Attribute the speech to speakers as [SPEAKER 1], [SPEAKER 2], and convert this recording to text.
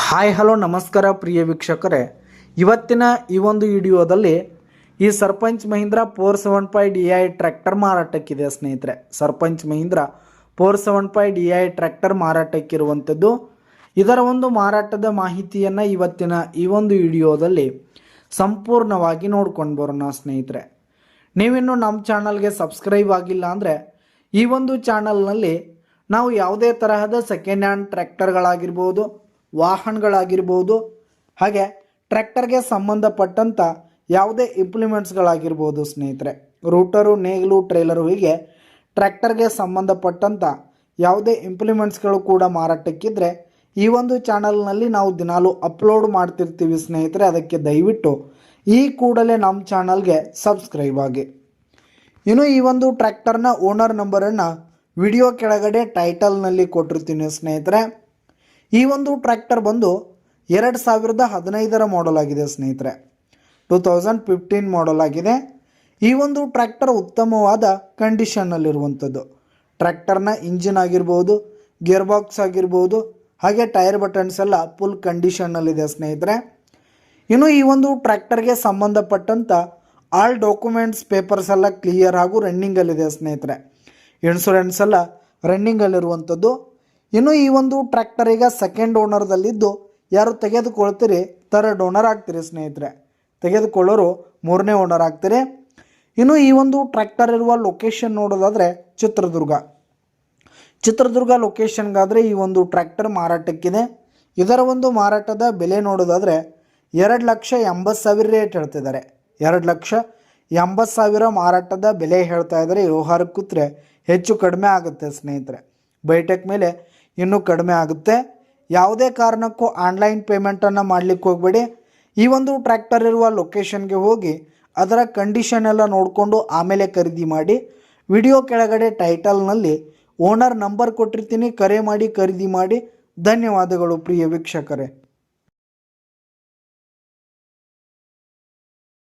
[SPEAKER 1] Hi hello ನಮಸ್ಕಾರ ಪ್ರಿಯ ವೀಕ್ಷಕರೇ, ಇವತ್ತಿನ ಈ ಒಂದು ವಿಡಿಯೋದಲ್ಲಿ ಈ ಸರ್ಪಂಚ್ ಮಹೀಂದ್ರ 475 DI ಟ್ರ್ಯಾಕ್ಟರ್ ಮಾರಾಟಕ್ಕಿದೆ ಸ್ನೇಹಿತರೆ. ಸರ್ಪಂಚ್ ಮಹೀಂದ್ರ 475 DI ಟ್ರ್ಯಾಕ್ಟರ್ ಮಾರಾಟಕ್ಕಿರುವಂಥದ್ದು. ಇದರ ಒಂದು ಮಾರಾಟದ ಮಾಹಿತಿಯನ್ನು ಇವತ್ತಿನ ಈ ಒಂದು ವಿಡಿಯೋದಲ್ಲಿ ಸಂಪೂರ್ಣವಾಗಿ ನೋಡ್ಕೊಂಡು ಬರೋಣ ಸ್ನೇಹಿತರೆ. ನೀವಿನ್ನು ನಮ್ಮ ಚಾನಲ್ಗೆ ಸಬ್ಸ್ಕ್ರೈಬ್ ಆಗಿಲ್ಲ ಅಂದರೆ ಈ ಒಂದು ಚಾನಲ್ನಲ್ಲಿ ನಾವು ಯಾವುದೇ ತರಹದ ಸೆಕೆಂಡ್ ಹ್ಯಾಂಡ್ ಟ್ರ್ಯಾಕ್ಟರ್ಗಳಾಗಿರ್ಬೋದು, ವಾಹನಗಳಾಗಿರ್ಬೋದು, ಹಾಗೆ ಟ್ರ್ಯಾಕ್ಟರ್ಗೆ ಸಂಬಂಧಪಟ್ಟಂಥ ಯಾವುದೇ ಇಂಪ್ಲಿಮೆಂಟ್ಸ್ಗಳಾಗಿರ್ಬೋದು ಸ್ನೇಹಿತರೆ, ರೂಟರು, ನೇಗಿಲು, ಟ್ರೇಲರು, ಹೀಗೆ ಟ್ರ್ಯಾಕ್ಟರ್ಗೆ ಸಂಬಂಧಪಟ್ಟಂಥ ಯಾವುದೇ ಇಂಪ್ಲಿಮೆಂಟ್ಸ್ಗಳು ಕೂಡ ಮಾರಾಟಕ್ಕಿದ್ರೆ ಈ ಒಂದು ಚಾನಲ್ನಲ್ಲಿ ನಾವು ದಿನಾಲೂ ಅಪ್ಲೋಡ್ ಮಾಡ್ತಿರ್ತೀವಿ ಸ್ನೇಹಿತರೆ. ಅದಕ್ಕೆ ದಯವಿಟ್ಟು ಈ ಕೂಡಲೇ ನಮ್ಮ ಚಾನಲ್ಗೆ ಸಬ್ಸ್ಕ್ರೈಬ್ ಆಗಿ. ಇನ್ನು ಈ ಒಂದು ಟ್ರ್ಯಾಕ್ಟರ್ನ ಓನರ್ ನಂಬರನ್ನು ವಿಡಿಯೋ ಕೆಳಗಡೆ ಟೈಟಲ್ನಲ್ಲಿ ಕೊಟ್ಟಿರ್ತೀನಿ ಸ್ನೇಹಿತರೆ. ಈ ಒಂದು ಟ್ರ್ಯಾಕ್ಟರ್ ಬಂದು 2015 ಮಾಡೆಲ್ ಆಗಿದೆ ಸ್ನೇಹಿತರೆ. 2015 ಮಾಡೆಲ್ ಆಗಿದೆ. ಈ ಒಂದು ಟ್ರ್ಯಾಕ್ಟರ್ ಉತ್ತಮವಾದ ಕಂಡೀಷನ್ನಲ್ಲಿರುವಂಥದ್ದು. ಟ್ರ್ಯಾಕ್ಟರ್ನ ಇಂಜಿನ್ ಆಗಿರ್ಬೋದು, ಗೇರ್ ಬಾಕ್ಸ್ ಆಗಿರ್ಬೋದು, ಹಾಗೆ ಟೈರ್ ಬಟನ್ಸ್ ಎಲ್ಲ ಫುಲ್ ಕಂಡೀಷನ್ನಲ್ಲಿದೆ ಸ್ನೇಹಿತರೆ. ಇನ್ನು ಈ ಒಂದು ಟ್ರ್ಯಾಕ್ಟರ್ಗೆ ಸಂಬಂಧಪಟ್ಟಂಥ ಆಲ್ ಡಾಕ್ಯುಮೆಂಟ್ಸ್ ಪೇಪರ್ಸ್ ಎಲ್ಲ ಕ್ಲಿಯರ್ ಹಾಗೂ ರನ್ನಿಂಗಲ್ಲಿದೆ ಸ್ನೇಹಿತರೆ. ಇನ್ಶೂರೆನ್ಸ್ ಎಲ್ಲ ರನ್ನಿಂಗಲ್ಲಿರುವಂಥದ್ದು. ಇನ್ನು ಈ ಒಂದು ಟ್ರ್ಯಾಕ್ಟರ್ ಈಗ ಸೆಕೆಂಡ್ ಓನರ್ದಲ್ಲಿದ್ದು, ಯಾರು ತೆಗೆದುಕೊಳ್ತೀರಿ ಥರ್ಡ್ ಓನರ್ ಆಗ್ತೀರಿ ಸ್ನೇಹಿತರೆ. ತೆಗೆದುಕೊಳ್ಳೋರು ಮೂರನೇ ಓನರ್ ಆಗ್ತೀರಿ. ಇನ್ನು ಈ ಒಂದು ಟ್ರ್ಯಾಕ್ಟರ್ ಇರುವ ಲೊಕೇಶನ್ ನೋಡೋದಾದರೆ ಚಿತ್ರದುರ್ಗ ಲೊಕೇಶನ್ಗಾದರೆ ಈ ಒಂದು ಟ್ರ್ಯಾಕ್ಟರ್ ಮಾರಾಟಕ್ಕಿದೆ. ಇದರ ಒಂದು ಮಾರಾಟದ ಬೆಲೆ ನೋಡೋದಾದರೆ 2,80,000 ರೇಟ್ ಹೇಳ್ತಿದ್ದಾರೆ. 2,80,000 ಮಾರಾಟದ ಬೆಲೆ ಹೇಳ್ತಾ ಇದ್ದಾರೆ. ವ್ಯವಹಾರಕ್ಕೆ ಕೂತ್ರೆ ಹೆಚ್ಚು ಕಡಿಮೆ ಆಗುತ್ತೆ ಸ್ನೇಹಿತರೆ. ಬೈಟೆಕ್ ಮೇಲೆ ಇನ್ನೂ ಕಡಿಮೆ ಆಗುತ್ತೆ. ಯಾವುದೇ ಕಾರಣಕ್ಕೂ ಆನ್ಲೈನ್ ಪೇಮೆಂಟನ್ನು ಮಾಡಲಿಕ್ಕೆ ಹೋಗಬೇಡಿ. ಈ ಒಂದು ಟ್ರ್ಯಾಕ್ಟರ್ ಇರುವ ಲೊಕೇಶನ್ಗೆ ಹೋಗಿ ಅದರ ಕಂಡೀಷನ್ ಎಲ್ಲ ನೋಡಿಕೊಂಡು ಆಮೇಲೆ ಖರೀದಿ ಮಾಡಿ. ವಿಡಿಯೋ ಕೆಳಗಡೆ ಟೈಟಲ್ನಲ್ಲಿ ಓನರ್ ನಂಬರ್ ಕೊಟ್ಟಿರ್ತೀನಿ, ಕರೆ ಮಾಡಿ ಖರೀದಿ ಮಾಡಿ. ಧನ್ಯವಾದಗಳು ಪ್ರಿಯ ವೀಕ್ಷಕರೇ.